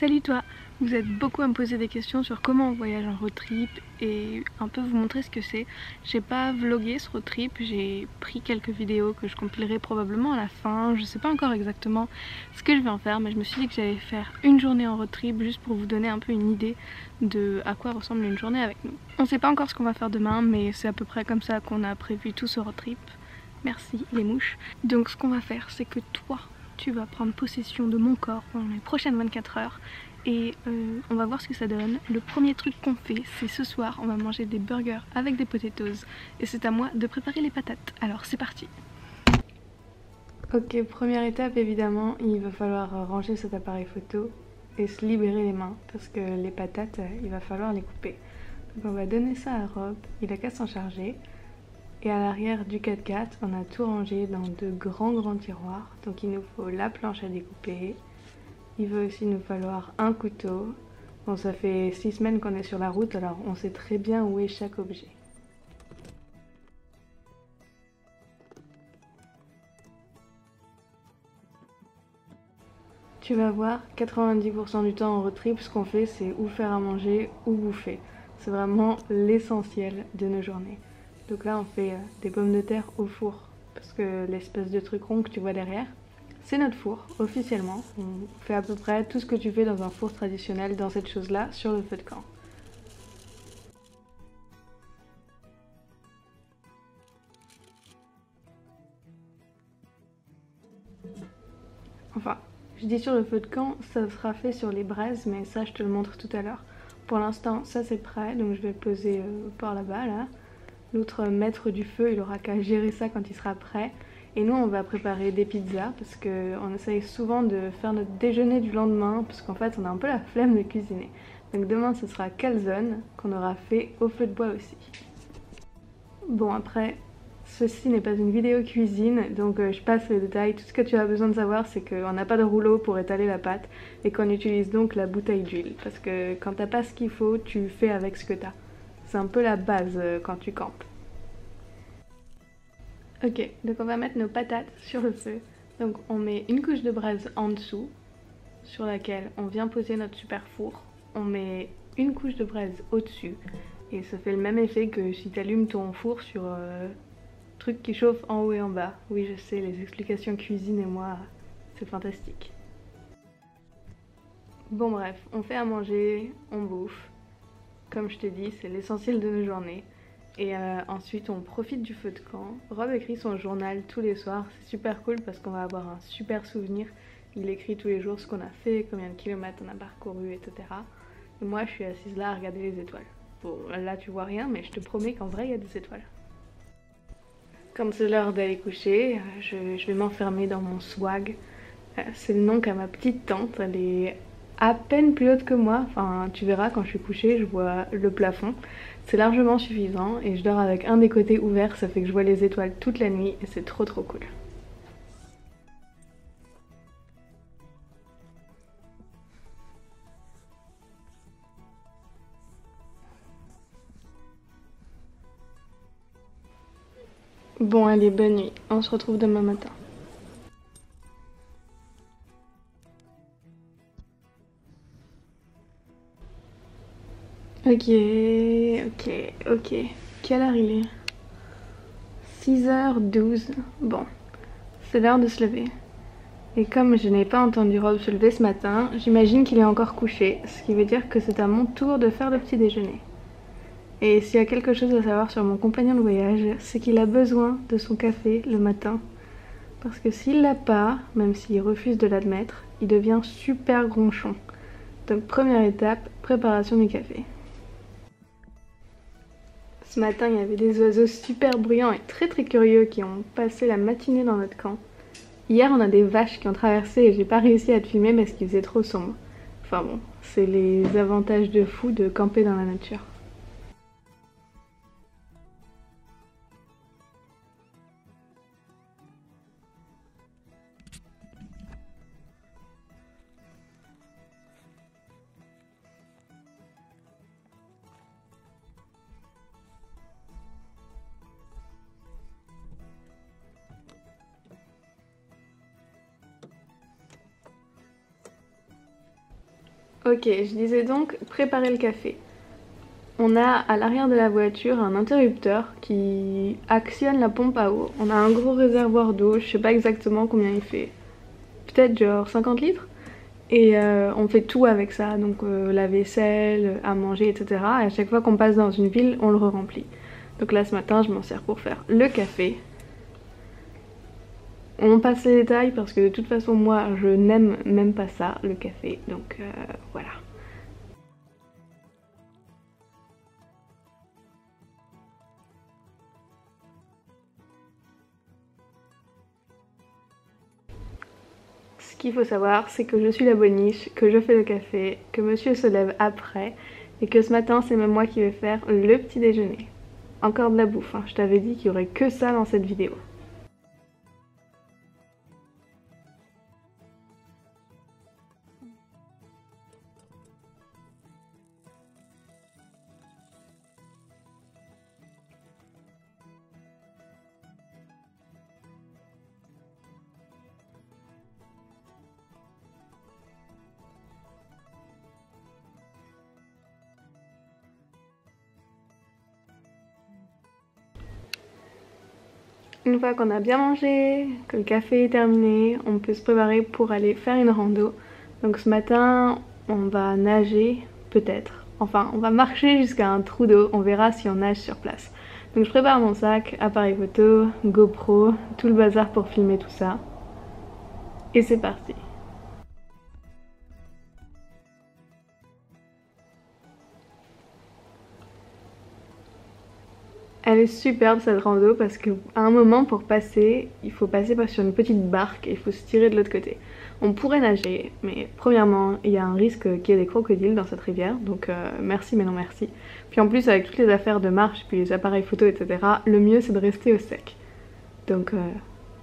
Salut toi! Vous êtes beaucoup à me poser des questions sur comment on voyage en road trip et un peu vous montrer ce que c'est. J'ai pas vlogué ce road trip, j'ai pris quelques vidéos que je compilerai probablement à la fin. Je sais pas encore exactement ce que je vais en faire, mais je me suis dit que j'allais faire une journée en road trip juste pour vous donner un peu une idée de à quoi ressemble une journée avec nous. On sait pas encore ce qu'on va faire demain, mais c'est à peu près comme ça qu'on a prévu tout ce road trip. Merci les mouches. Donc ce qu'on va faire, c'est que toi, tu vas prendre possession de mon corps pendant les prochaines 24 heures et on va voir ce que ça donne. Le premier truc qu'on fait, c'est ce soir, on va manger des burgers avec des potatoes et c'est à moi de préparer les patates. Alors c'est parti. Ok, première étape évidemment, il va falloir ranger cet appareil photo et se libérer les mains parce que les patates, il va falloir les couper. Donc on va donner ça à Rob, il a qu'à s'en charger. Et à l'arrière du 4x4, on a tout rangé dans de grands tiroirs. Donc il nous faut la planche à découper. Il va aussi nous falloir un couteau. Bon, ça fait 6 semaines qu'on est sur la route, alors on sait très bien où est chaque objet. Tu vas voir, 90% du temps en road trip, ce qu'on fait, c'est ou faire à manger ou bouffer. C'est vraiment l'essentiel de nos journées. Donc là, on fait des pommes de terre au four, parce que l'espèce de truc rond que tu vois derrière, c'est notre four, officiellement. On fait à peu près tout ce que tu fais dans un four traditionnel dans cette chose-là, sur le feu de camp. Enfin, je dis sur le feu de camp, ça sera fait sur les braises, mais ça je te le montre tout à l'heure. Pour l'instant, ça c'est prêt, donc je vais le poser par là-bas, là. L'autre maître du feu, il aura qu'à gérer ça quand il sera prêt. Et nous, on va préparer des pizzas, parce qu'on essaye souvent de faire notre déjeuner du lendemain, parce qu'en fait, on a un peu la flemme de cuisiner. Donc demain, ce sera calzone, qu'on aura fait au feu de bois aussi. Bon, après, ceci n'est pas une vidéo cuisine, donc je passe les détails. Tout ce que tu as besoin de savoir, c'est qu'on n'a pas de rouleau pour étaler la pâte et qu'on utilise donc la bouteille d'huile. Parce que quand t'as pas ce qu'il faut, tu fais avec ce que t'as. C'est un peu la base quand tu campes. Ok, donc on va mettre nos patates sur le feu. Donc on met une couche de braise en dessous, sur laquelle on vient poser notre super four. On met une couche de braise au-dessus. Et ça fait le même effet que si tu allumes ton four sur truc qui chauffe en haut et en bas. Oui, je sais, les explications cuisine et moi, c'est fantastique. Bon bref, on fait à manger, on bouffe. Comme je t'ai dit, c'est l'essentiel de nos journées. Et ensuite, on profite du feu de camp. Rob écrit son journal tous les soirs. C'est super cool parce qu'on va avoir un super souvenir. Il écrit tous les jours ce qu'on a fait, combien de kilomètres on a parcouru, etc. Et moi, je suis assise là à regarder les étoiles. Bon, là, tu vois rien, mais je te promets qu'en vrai, il y a des étoiles. Quand c'est l'heure d'aller coucher, je vais m'enfermer dans mon swag. C'est le nom qu'a ma petite tante. Elle est à peine plus haute que moi. Enfin, tu verras, quand je suis couchée, je vois le plafond. C'est largement suffisant et je dors avec un des côtés ouverts. Ça fait que je vois les étoiles toute la nuit et c'est trop cool. Bon, allez, bonne nuit. On se retrouve demain matin. Ok. Quelle heure il est? 6h12. Bon, c'est l'heure de se lever. Et comme je n'ai pas entendu Rob se lever ce matin, j'imagine qu'il est encore couché, ce qui veut dire que c'est à mon tour de faire le petit déjeuner. Et s'il y a quelque chose à savoir sur mon compagnon de voyage, c'est qu'il a besoin de son café le matin. Parce que s'il l'a pas, même s'il refuse de l'admettre, il devient super gronchon. Donc première étape, préparation du café. Ce matin, il y avait des oiseaux super bruyants et très curieux qui ont passé la matinée dans notre camp. Hier, on a des vaches qui ont traversé et j'ai pas réussi à te filmer parce qu'il faisait trop sombre. Enfin bon, c'est les avantages de fou de camper dans la nature. Ok, je disais donc préparer le café. On a à l'arrière de la voiture un interrupteur qui actionne la pompe à eau. On a un gros réservoir d'eau, je sais pas exactement combien il fait. Peut-être genre 50 litres. Et on fait tout avec ça, donc la vaisselle, à manger, etc. Et à chaque fois qu'on passe dans une ville, on le re-remplit. Donc là ce matin, je m'en sers pour faire le café. On passe les détails parce que de toute façon moi je n'aime même pas ça, le café, donc voilà. Ce qu'il faut savoir, c'est que je suis la boniche, que je fais le café, que monsieur se lève après, et que ce matin c'est même moi qui vais faire le petit déjeuner. Encore de la bouffe, hein. Je t'avais dit qu'il y aurait que ça dans cette vidéo. Une fois qu'on a bien mangé, que le café est terminé, on peut se préparer pour aller faire une rando. Donc ce matin, on va nager, peut-être. Enfin, on va marcher jusqu'à un trou d'eau, on verra si on nage sur place. Donc je prépare mon sac, appareil photo, GoPro, tout le bazar pour filmer tout ça. Et c'est parti. Elle est superbe cette rando parce qu'à un moment pour passer, il faut passer sur une petite barque et il faut se tirer de l'autre côté. On pourrait nager, mais premièrement, il y a un risque qu'il y ait des crocodiles dans cette rivière, donc merci mais non merci. Puis en plus avec toutes les affaires de marche, puis les appareils photo, etc., le mieux c'est de rester au sec. Donc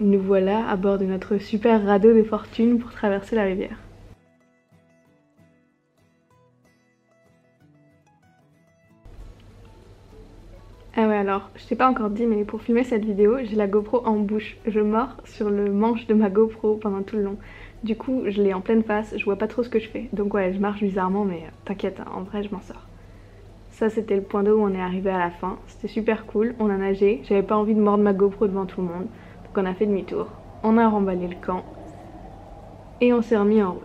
nous voilà à bord de notre super radeau de fortune pour traverser la rivière. Ah ouais alors, je t'ai pas encore dit mais pour filmer cette vidéo, j'ai la GoPro en bouche. Je mords sur le manche de ma GoPro pendant tout le long. Du coup, je l'ai en pleine face, je vois pas trop ce que je fais. Donc ouais, je marche bizarrement mais t'inquiète, hein, en vrai je m'en sors. Ça c'était le point d'eau où on est arrivé à la fin. C'était super cool, on a nagé, j'avais pas envie de mordre ma GoPro devant tout le monde. Donc on a fait demi-tour, on a remballé le camp et on s'est remis en route.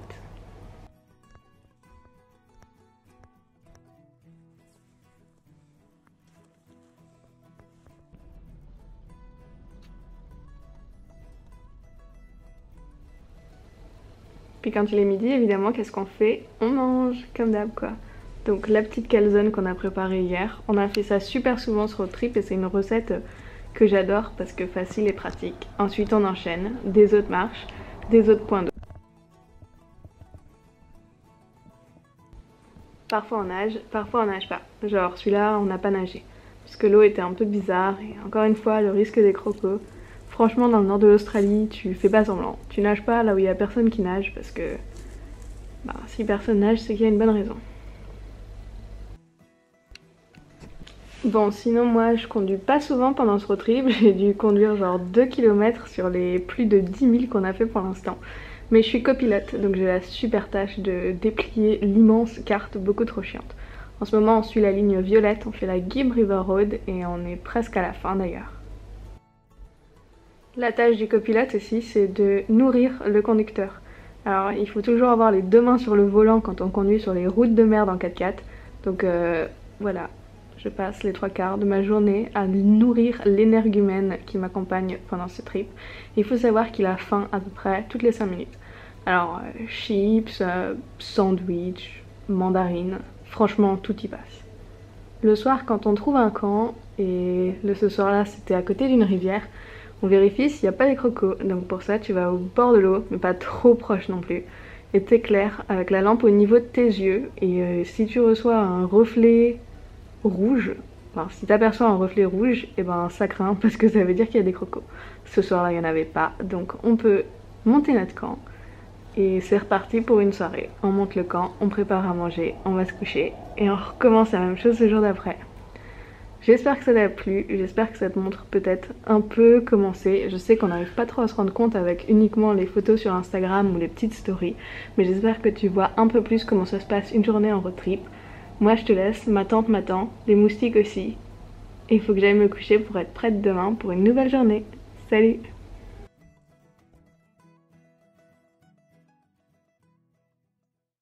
Puis quand il est midi, évidemment, qu'est-ce qu'on fait? On mange, comme d'hab quoi. Donc la petite calzone qu'on a préparée hier, on a fait ça super souvent sur road trip et c'est une recette que j'adore parce que facile et pratique. Ensuite on enchaîne, des autres marches, des autres points d'eau. Parfois on nage pas. Genre celui-là on n'a pas nagé. Parce que l'eau était un peu bizarre et encore une fois le risque des crocos. Franchement dans le nord de l'Australie tu fais pas semblant. Tu nages pas là où il y a personne qui nage parce que bah, si personne nage c'est qu'il y a une bonne raison. Bon sinon moi je conduis pas souvent pendant ce road trip, j'ai dû conduire genre 2 km sur les plus de 10 000 qu'on a fait pour l'instant. Mais je suis copilote donc j'ai la super tâche de déplier l'immense carte beaucoup trop chiante. En ce moment on suit la ligne violette, on fait la Gibb River Road et on est presque à la fin d'ailleurs. La tâche du copilote aussi c'est de nourrir le conducteur. Alors il faut toujours avoir les deux mains sur le volant quand on conduit sur les routes de merde en 4x4. Donc voilà, je passe les 3/4 de ma journée à nourrir l'énergumène qui m'accompagne pendant ce trip. Il faut savoir qu'il a faim à peu près toutes les 5 minutes. Alors chips, sandwich, mandarine, franchement tout y passe. Le soir quand on trouve un camp, et ce soir là c'était à côté d'une rivière, on vérifie s'il n'y a pas des crocos. Donc pour ça tu vas au bord de l'eau, mais pas trop proche non plus. Et t'éclaires avec la lampe au niveau de tes yeux. Et si tu reçois un reflet rouge, enfin si t'aperçois un reflet rouge, et ben ça craint parce que ça veut dire qu'il y a des crocos. Ce soir là il n'y en avait pas, donc on peut monter notre camp. Et c'est reparti pour une soirée. On monte le camp, on prépare à manger, on va se coucher et on recommence la même chose le jour d'après. J'espère que ça t'a plu, j'espère que ça te montre peut-être un peu comment c'est. Je sais qu'on n'arrive pas trop à se rendre compte avec uniquement les photos sur Instagram ou les petites stories, mais j'espère que tu vois un peu plus comment ça se passe une journée en road trip. Moi je te laisse, ma tante m'attend, les moustiques aussi, et il faut que j'aille me coucher pour être prête demain pour une nouvelle journée. Salut!